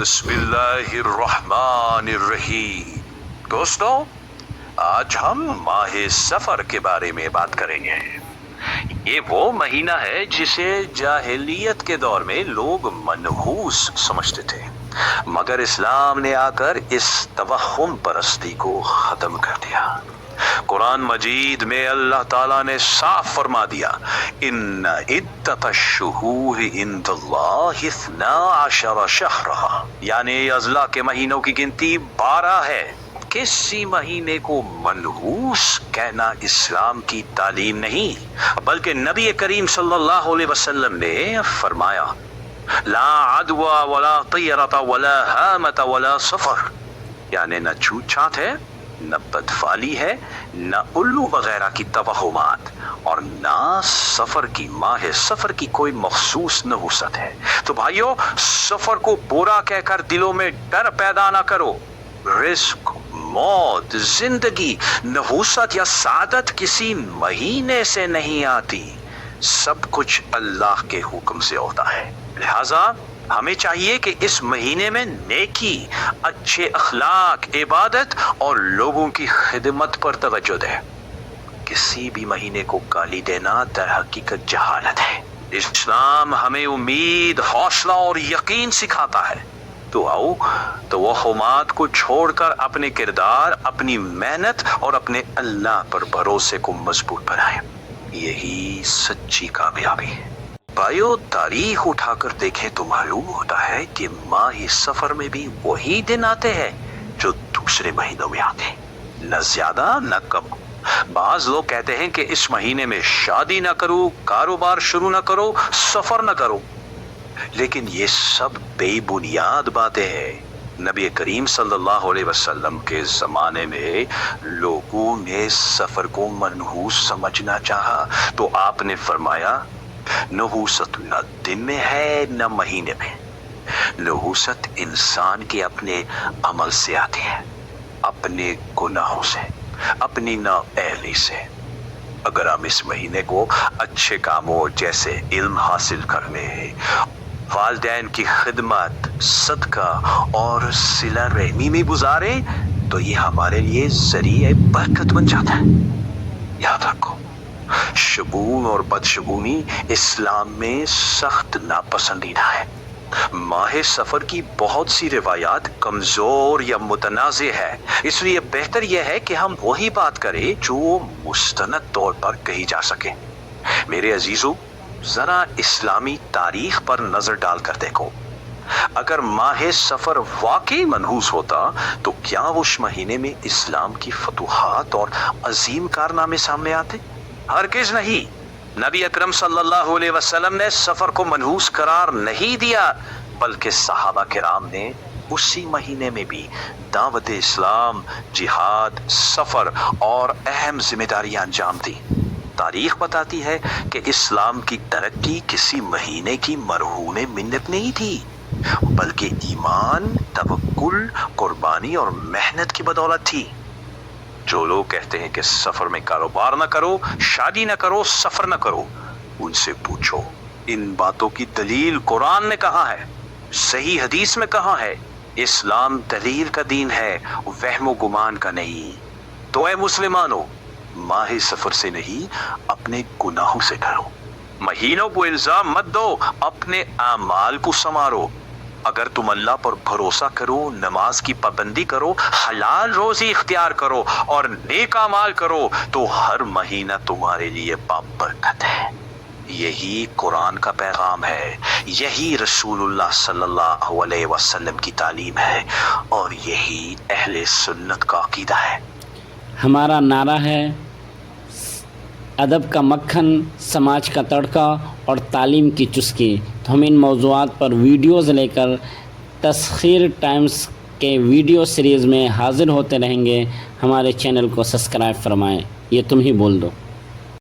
بسم اللہ الرحمن الرحیم۔ دوستو، آج ہم ماہ سفر کے بارے میں بات کریں گے۔ یہ وہ مہینہ ہے جسے جاہلیت کے دور میں لوگ منحوس سمجھتے تھے، مگر اسلام نے آ کر اس توہم پرستی کو ختم کر دیا۔ قرآن مجید میں اللہ تعالیٰ نے صاف فرما دیا، ان عدت الشہور عند اللہ 12 شہرا، یعنی اللہ کے مہینوں کی گنتی 12 ہے۔ کسی مہینے کو منحوس کہنا اسلام کی تعلیم نہیں، بلکہ نبی کریم صلی اللہ علیہ وسلم نے فرمایا، لا عدوى ولا طیرۃ ولا ہامۃ ولا سفر، یعنی نہ چھوت چھات ہے، نہ بدفعلی ہے، نہ الو وغیرہ کی توہمات، اور نہ ماہ سفر کی کوئی مخصوص نحوست ہے۔ تو بھائیو، سفر کو برا کہہ کر دلوں میں ڈر پیدا نہ کرو۔ رزق، موت، زندگی، نحوست یا سعادت کسی مہینے سے نہیں آتی، سب کچھ اللہ کے حکم سے ہوتا ہے۔ لہذا ہمیں چاہیے کہ اس مہینے میں نیکی، اچھے اخلاق، عبادت اور لوگوں کی خدمت پر توجہ دیں۔ کسی بھی مہینے کو گالی دینا در حقیقت جہالت ہے۔ اسلام ہمیں امید، حوصلہ اور یقین سکھاتا ہے۔ تو آؤ توہمات کو چھوڑ کر اپنے کردار، اپنی محنت اور اپنے اللہ پر بھروسے کو مضبوط بنائیں۔ یہی سچی کامیابی ہے۔ بھائیو، تاریخ اٹھا کر دیکھیں تو معلوم ہوتا ہے کہ ماہ سفر میں بھی وہی دن آتے ہیں جو دوسرے مہینوں میں آتے ہیں، نہ زیادہ نہ کم۔ بعض لوگ کہتے ہیں کہ اس مہینے میں شادی نہ کرو، کاروبار شروع نہ کرو، سفر نہ کرو، لیکن یہ سب بے بنیاد باتیں ہیں۔ نبی کریم صلی اللہ علیہ وسلم کے زمانے میں لوگوں نے سفر کو منحوس سمجھنا چاہا تو آپ نے فرمایا، نحوست نہ دن میں ہے نہ مہینے میں، نحوست انسان کے اپنے عمل سے آتی ہے، اپنے گناہوں سے، اپنی نااہلی سے۔ اگر ہم اس مہینے کو اچھے کاموں جیسے علم حاصل کرنے، والدین کی خدمت، صدقہ اور صلہ رحمی میں گزاریں تو یہ ہمارے لیے ذریعہ برکت بن جاتا ہے۔ یاد رکھو، شگون اور بدشگونی اسلام میں سخت ناپسندیدہ ہے۔ ماہ سفر کی بہت سی روایات کمزور یا متنازع ہے، اس لیے بہتر یہ ہے کہ ہم وہی بات کریں جو مستند طور پر کہی جا سکے۔ میرے عزیزو، ذرا اسلامی تاریخ پر نظر ڈال کر دیکھو۔ اگر ماہ سفر واقعی منحوس ہوتا تو کیا اس مہینے میں اسلام کی فتوحات اور عظیم کارنامے سامنے آتے؟ ہرگز نہیں۔ نبی اکرم صلی اللہ علیہ وسلم نے سفر کو منحوس قرار نہیں دیا، بلکہ صحابہ کرام نے اسی مہینے میں بھی دعوت اسلام، جہاد، سفر اور اہم ذمہ داریاں انجام دی۔ تاریخ بتاتی ہے کہ اسلام کی ترقی کسی مہینے کی مرہون منت نہیں تھی، بلکہ ایمان، توکل، قربانی اور محنت کی بدولت تھی۔ جو لوگ کہتے ہیں کہ سفر میں کاروبار نہ کرو، شادی نہ کرو، سفر نہ کرو، ان سے پوچھو ان باتوں کی دلیل قرآن نے کہاں ہے، صحیح حدیث میں کہاں ہے؟ اسلام دلیل کا دین ہے، وہم و گمان کا نہیں۔ تو اے مسلمانوں، ماہ سفر سے نہیں، اپنے گناہوں سے ڈرو۔ مہینوں کو الزام مت دو، اپنے اعمال کو سنوارو۔ اگر تم اللہ پر بھروسہ کرو، نماز کی پابندی کرو، حلال روزی اختیار کرو اور نیک اعمال کرو تو ہر مہینہ تمہارے لیے بابرکت ہے۔ یہی قرآن کا پیغام ہے، یہی رسول اللہ صلی اللہ علیہ وسلم کی تعلیم ہے، اور یہی اہل سنت کا عقیدہ ہے۔ ہمارا نعرہ ہے، ادب کا مکھن، سماج کا تڑکا اور تعلیم کی چسکی۔ تو ہم ان موضوعات پر ویڈیوز لے کر تسخیر ٹائمز کے ویڈیو سیریز میں حاضر ہوتے رہیں گے۔ ہمارے چینل کو سبسکرائب فرمائیں۔ یہ تم ہی بول دو۔